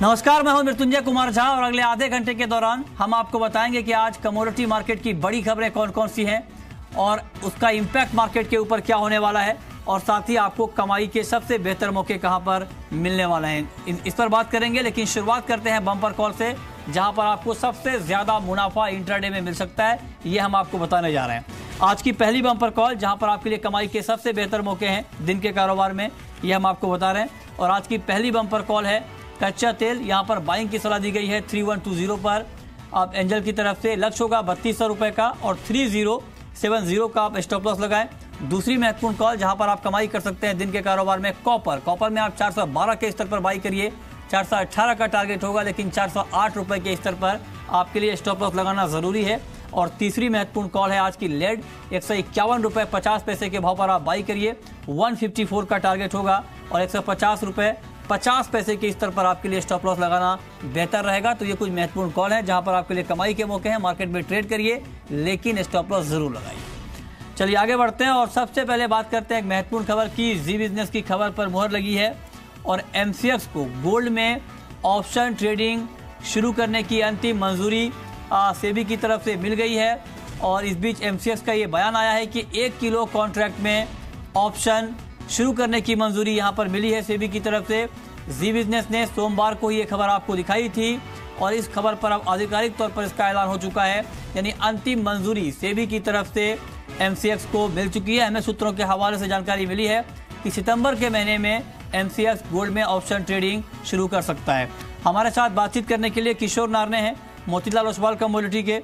नमस्कार, मैं हूं मृत्युंजय कुमार झा और अगले आधे घंटे के दौरान हम आपको बताएंगे कि आज कमोडिटी मार्केट की बड़ी खबरें कौन कौन सी हैं और उसका इम्पैक्ट मार्केट के ऊपर क्या होने वाला है और साथ ही आपको कमाई के सबसे बेहतर मौके कहां पर मिलने वाले हैं, इस पर बात करेंगे। लेकिन शुरुआत करते हैं बम्पर कॉल से, जहां पर आपको सबसे ज्यादा मुनाफा इंट्राडे में मिल सकता है, ये हम आपको बताने जा रहे हैं। आज की पहली बम्पर कॉल जहां पर आपके लिए कमाई के सबसे बेहतर मौके हैं दिन के कारोबार में, ये हम आपको बता रहे हैं। और आज की पहली बम्पर कॉल है कच्चा तेल, यहाँ पर बाइंग की सलाह दी गई है 3120 पर। आप एंजल की तरफ से लक्ष्य होगा 3200 रुपए का और 3070 का आप स्टॉप लॉस लगाएं। दूसरी महत्वपूर्ण कॉल जहां पर आप कमाई कर सकते हैं दिन के कारोबार में, कॉपर में आप 412 के स्तर पर बाई करिए। 418 का टारगेट होगा, लेकिन 408 रुपए के स्तर पर आपके लिए स्टॉप लॉस लगाना जरूरी है। और तीसरी महत्वपूर्ण कॉल है आज की लेड, 151 रुपए 50 पैसे के भाव पर आप बाई करिए। 154 का टारगेट होगा और 150 रुपए 50 पैसे के स्तर पर आपके लिए स्टॉप लॉस लगाना बेहतर रहेगा। तो ये कुछ महत्वपूर्ण कॉल है जहां पर आपके लिए कमाई के मौके हैं। मार्केट में ट्रेड करिए, लेकिन स्टॉप लॉस जरूर लगाइए। चलिए आगे बढ़ते हैं और सबसे पहले बात करते हैं एक महत्वपूर्ण खबर की। जी बिजनेस की खबर पर मुहर लगी है और एमसीएक्स को गोल्ड में ऑप्शन ट्रेडिंग शुरू करने की अंतिम मंजूरी सेबी की तरफ से मिल गई है। और इस बीच एमसीएक्स का ये बयान आया है कि 1 किलो कॉन्ट्रैक्ट में ऑप्शन शुरू करने की मंजूरी यहां पर मिली है सेबी की तरफ से। जी बिजनेस ने सोमवार को ये खबर आपको दिखाई थी और इस खबर पर अब आधिकारिक तौर पर इसका ऐलान हो चुका है, यानी अंतिम मंजूरी सेबी की तरफ से एमसीएक्स को मिल चुकी है। हमें सूत्रों के हवाले से जानकारी मिली है कि सितंबर के महीने में एमसीएक्स गोल्ड में ऑप्शन ट्रेडिंग शुरू कर सकता है। हमारे साथ बातचीत करने के लिए किशोर नारने हैं मोतीलाल ओसवाल कमोडिटी के,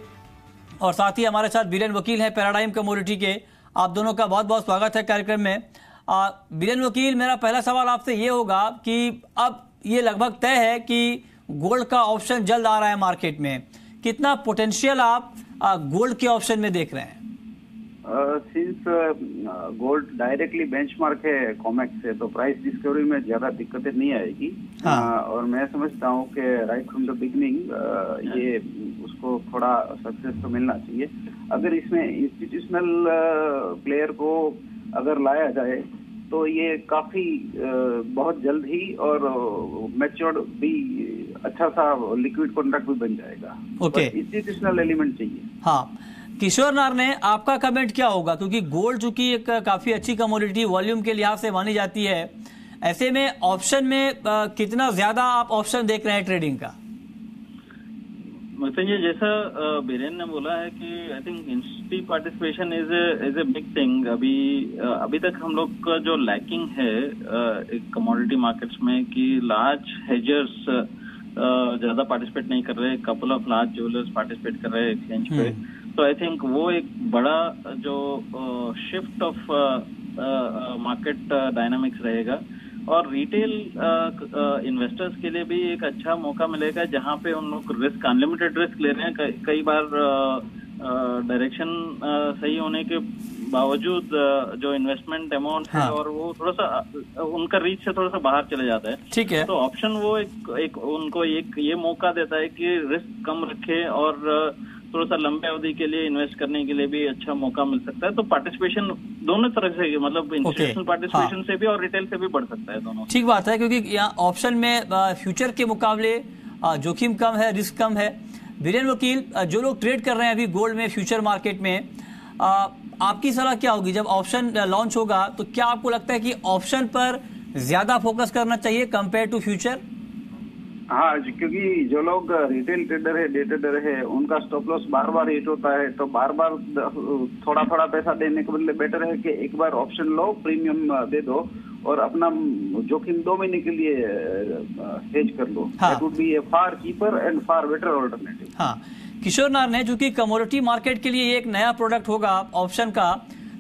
और साथ ही हमारे साथ बीरेन वकील हैं पैराडाइम कमोडिटी के। आप दोनों का बहुत बहुत स्वागत है कार्यक्रम में। बीरेन वकील, मेरा पहला सवाल आपसे ये होगा कि अब ये लगभग तय है कि गोल्ड का ऑप्शन जल्द आ रहा है मार्केट में, कितना पोटेंशियल आप गोल्ड के ऑप्शन में देख रहे हैं? सिंस गोल्ड डायरेक्टली बेंचमार्क है कॉमेक्स से, तो प्राइस डिस्कवरी में ज्यादा दिक्कतें नहीं आएगी। और मैं समझता हूँ कि राइट फ्रॉम द बिगनिंग ये उसको थोड़ा सक्सेस तो मिलना चाहिए। अगर इसमें इंस्टीट्यूशनल प्लेयर को अगर लाया जाए तो ये काफी बहुत जल्द ही और मैच्योर्ड भी अच्छा सा लिक्विड कॉन्ट्रैक्ट भी बन जाएगा। ओके, इंस्टीट्यूशनल एलिमेंट चाहिए। हाँ, किशोर नारने, आपका कमेंट क्या होगा? क्योंकि गोल्ड चूंकि एक काफी अच्छी कमोडिटी वॉल्यूम के लिहाज से मानी जाती है, ऐसे में ऑप्शन में कितना ज्यादा आप ऑप्शन देख रहे हैं ट्रेडिंग का? मतलब ये जैसा बीरेन ने बोला है कि I think industry participation is a big thing. अभी तक हम लोग का जो लैकिंग है कमोडिटी मार्केट्स में कि लार्ज हेजर्स ज्यादा पार्टिसिपेट नहीं कर रहे, couple of large jewellers participate कर रहे हैं एक्सचेंज पे। तो आई थिंक वो एक बड़ा जो शिफ्ट ऑफ मार्केट डायनामिक्स रहेगा और रिटेल इन्वेस्टर्स के लिए भी एक अच्छा मौका मिलेगा, जहां पे उन लोग रिस्क अनलिमिटेड रिस्क ले रहे हैं। कई बार डायरेक्शन सही होने के बावजूद जो इन्वेस्टमेंट अमाउंट है और वो थोड़ा सा उनका रीच से थोड़ा सा बाहर चले जाता है। ठीक है, तो ऑप्शन वो एक उनको एक ये मौका देता है कि रिस्क कम रखे और थोड़ा सा लंबे अवधि के लिए इन्वेस्ट करने के लिए भी अच्छा मौका मिल सकता है। तो पार्टिसिपेशन दोनों तरह से, मतलब इंस्टीट्यूशनल पार्टिसिपेशन से भी और रिटेल से भी बढ़ सकता है दोनों। ठीक बात है, क्योंकि यहाँ ऑप्शन में फ्यूचर के मुकाबले जोखिम कम है, रिस्क कम है। बीरेन वकील, जो लोग ट्रेड कर रहे हैं अभी गोल्ड में फ्यूचर मार्केट में, आपकी सलाह क्या होगी? जब ऑप्शन लॉन्च होगा तो क्या आपको लगता है कि ऑप्शन पर ज्यादा फोकस करना चाहिए कंपेयर टू फ्यूचर? हाँ, क्योंकि जो लोग रिटेल ट्रेडर है, डे ट्रेडर है, उनका स्टॉप लॉस बार बार हिट होता है। तो बार बार थोड़ा थोड़ा पैसा देने के बदले बेटर है कि एक बार ऑप्शन लो, प्रीमियम दे दो और अपना जोखिम 2 महीने के लिए हेज कर लो। That would be a far cheaper and far better alternative. हाँ, किशोर नारने, चूंकि कमोडिटी मार्केट के लिए एक नया प्रोडक्ट होगा ऑप्शन का,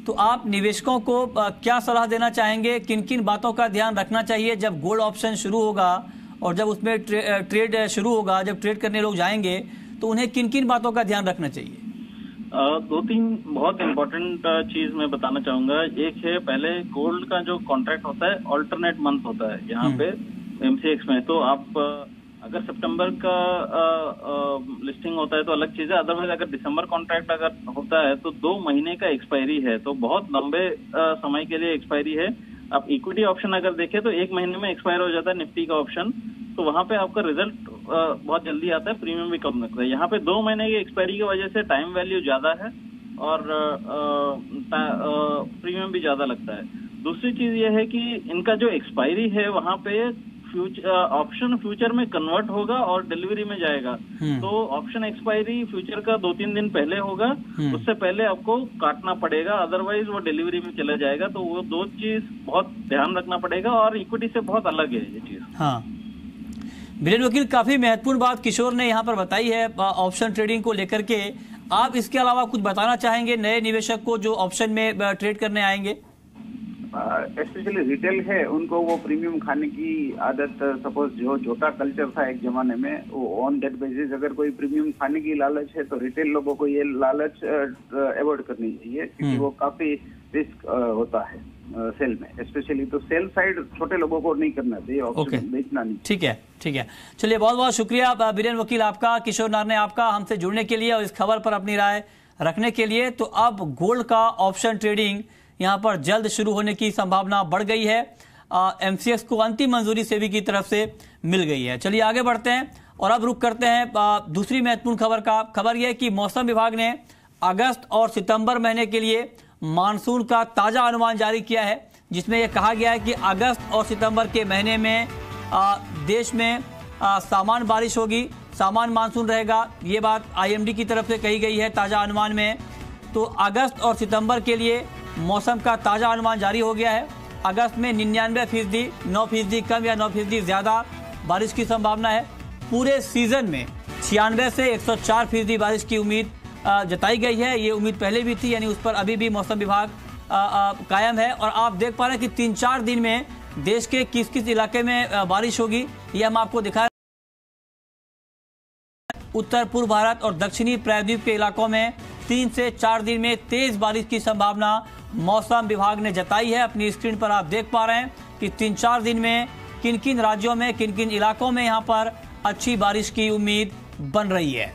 तो आप निवेशकों को क्या सलाह देना चाहेंगे? किन किन बातों का ध्यान रखना चाहिए जब गोल्ड ऑप्शन शुरू होगा और जब उसमें ट्रेड शुरू होगा, जब ट्रेड करने लोग जाएंगे तो उन्हें किन किन बातों का ध्यान रखना चाहिए? 2-3 बहुत इम्पोर्टेंट चीज मैं बताना चाहूंगा। एक है, पहले गोल्ड का जो कॉन्ट्रैक्ट होता है ऑल्टरनेट मंथ होता है यहाँ पे एमसीएक्स में। तो आप अगर सितंबर का लिस्टिंग होता है तो अलग चीज है, अदरवाइज अगर दिसंबर कॉन्ट्रैक्ट अगर होता है तो 2 महीने का एक्सपायरी है, तो बहुत लंबे समय के लिए एक्सपायरी है। आप इक्विटी ऑप्शन अगर देखें तो 1 महीने में एक्सपायर हो जाता है निफ्टी का ऑप्शन। तो तो वहां पे आपका रिजल्ट बहुत जल्दी आता है, प्रीमियम भी कम लगता है। यहाँ पे 2 महीने की एक्सपायरी की वजह से टाइम वैल्यू ज्यादा है और प्रीमियम भी ज्यादा लगता है। दूसरी चीज ये है कि इनका जो एक्सपायरी है वहां पे ऑप्शन फ्यूचर में कन्वर्ट होगा और डिलीवरी में जाएगा। तो ऑप्शन एक्सपायरी फ्यूचर का 2-3 दिन पहले होगा, उससे पहले आपको काटना पड़ेगा, अदरवाइज वो डिलीवरी में चला जाएगा। तो वो 2 चीज बहुत ध्यान रखना पड़ेगा और इक्विटी से बहुत अलग है ये चीज। हाँ बीरेन वकील, काफी महत्वपूर्ण बात किशोर ने यहाँ पर बताई है ऑप्शन ट्रेडिंग को लेकर के। आप इसके अलावा कुछ बताना चाहेंगे नए निवेशक को जो ऑप्शन में ट्रेड करने आएंगे? स्पेशली रिटेल है, उनको वो प्रीमियम खाने की आदत, सपोज जो छोटा कल्चर था एक जमाने में, वो ऑन दैट बेसिस अगर कोई प्रीमियम खाने की लालच है तो रिटेल लोगों को ये लालच अवॉइड करनी चाहिए, क्योंकि वो काफी रिस्क होता है सेल में, स्पेशली तो सेल साइड छोटे लोगों को नहीं करना चाहिए, ऑप्शन बेचना नहीं। ठीक है, ठीक है, चलिए बहुत बहुत शुक्रिया बीरेन वकील आपका, किशोर नार ने आपका हमसे जुड़ने के लिए और इस खबर पर अपनी राय रखने के लिए। तो अब गोल्ड का ऑप्शन ट्रेडिंग यहाँ पर जल्द शुरू होने की संभावना बढ़ गई है। एमसीएक्स को अंतिम मंजूरी सेबी की तरफ से मिल गई है। चलिए आगे बढ़ते हैं और अब रुक करते हैं दूसरी महत्वपूर्ण खबर का। खबर यह है कि मौसम विभाग ने अगस्त और सितंबर महीने के लिए मानसून का ताजा अनुमान जारी किया है, जिसमें यह कहा गया है कि अगस्त और सितंबर के महीने में देश में सामान्य बारिश होगी, सामान्य मानसून रहेगा। ये बात आईएमडी की तरफ से कही गई है ताजा अनुमान में। तो अगस्त और सितंबर के लिए मौसम का ताजा अनुमान जारी हो गया है। अगस्त में 99%, 9% कम या 9% ज्यादा बारिश की संभावना है। पूरे सीजन में 96 से 104% बारिश की उम्मीद जताई गई है। ये उम्मीद पहले भी थी, यानी उस पर अभी भी मौसम विभाग कायम है। और आप देख पा रहे हैं कि 3-4 दिन में देश के किस किस इलाके में बारिश होगी, ये हम आपको दिखा रहे हैं। उत्तर पूर्व भारत और दक्षिणी प्रायद्वीप के इलाकों में 3 से 4 दिन में तेज बारिश की संभावना मौसम विभाग ने जताई है। अपनी स्क्रीन पर आप देख पा रहे हैं कि 3-4 दिन में किन किन राज्यों में, किन किन इलाकों में यहां पर अच्छी बारिश की उम्मीद बन रही है।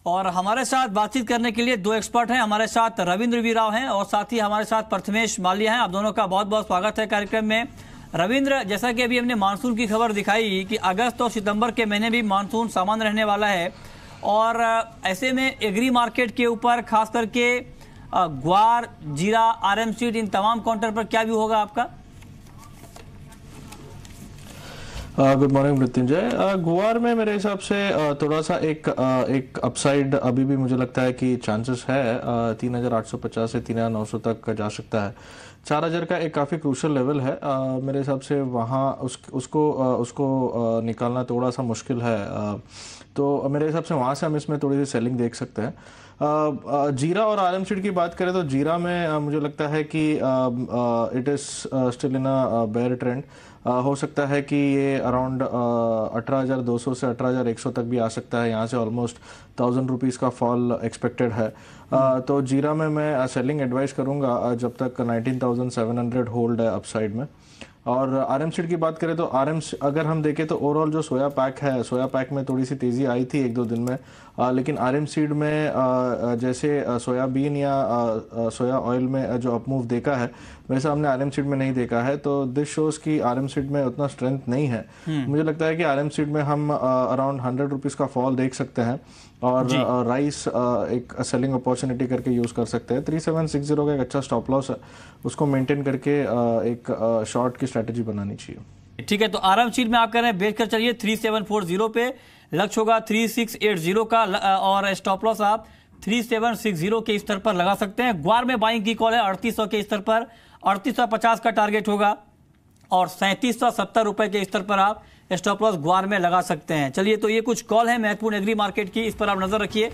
और हमारे साथ बातचीत करने के लिए 2 एक्सपर्ट हैं। हमारे साथ रविंद्र वी राव हैं और साथ ही हमारे साथ प्रथमेश माल्या हैं। आप दोनों का बहुत बहुत स्वागत है कार्यक्रम में। रविंद्र, जैसा कि अभी हमने मानसून की खबर दिखाई कि अगस्त और सितंबर के महीने भी मानसून सामान्य रहने वाला है, और ऐसे में एग्री मार्केट के ऊपर खास करके ग्वार, जीरा, आरएम सीड, इन तमाम काउंटर पर क्या व्यू होगा आपका? Good morning Mrityunjay. ग्वार में मेरे हिसाब से थोड़ा सा एक अपसाइड अभी भी मुझे लगता है कि चांसेस है। 3850 से 3900 तक जा सकता है। 4000 का एक काफ़ी क्रूशल लेवल है मेरे हिसाब से, वहाँ उसको निकालना थोड़ा सा मुश्किल है। तो मेरे हिसाब से वहाँ से हम इसमें थोड़ी सी सेलिंग देख सकते हैं। जीरा और आरएम सीड की बात करें तो जीरा में मुझे लगता है कि it is still in a bear trend. हो सकता है कि ये अराउंड 18,200 से 18,100 तक भी आ सकता है। यहाँ से ऑलमोस्ट 1000 रुपीज़ का फॉल एक्सपेक्टेड है। तो जीरा में मैं सेलिंग एडवाइस करूँगा जब तक 19,700 होल्ड है अपसाइड में। और आरएम सीड की बात करें तो अगर हम देखें तो ओवरऑल जो सोया पैक है, सोया पैक में थोड़ी सी तेज़ी आई थी 1-2 दिन में, लेकिन आरएम सीड में जैसे सोयाबीन या सोया ऑयल में जो अपमूव देखा है वैसा हमने आरएम सीड में नहीं देखा है। तो दिस शोज की आरएम सीड में उतना स्ट्रेंथ नहीं है। मुझे लगता है कि आरएम सीड में हम अराउंड 100 रुपीज़ का फॉल देख सकते हैं और राइस एक सेलिंग अपॉर्चुनिटी करके यूज़ कर सकते हैं। 3760 का एक अच्छा स्टॉप लॉस है, उसको मेंटेन करके एक शॉर्ट की स्ट्रैटेजी बनानी चाहिए। ठीक है, तो आरएम सीड में आप कह रहे हैं बेच कर चलिए 3740 पे, लक्ष्य होगा 3680 का और स्टॉप लॉस आप 3760 के स्तर पर लगा सकते हैं। ग्वार में बाइंग की कॉल है 3800 के स्तर पर, 3850 का टारगेट होगा और 3770 रुपए के स्तर पर आप स्टॉप लॉस ग्वार में लगा सकते हैं। चलिए, तो ये कुछ कॉल है महत्वपूर्ण एग्री मार्केट की, इस पर आप नजर रखिए।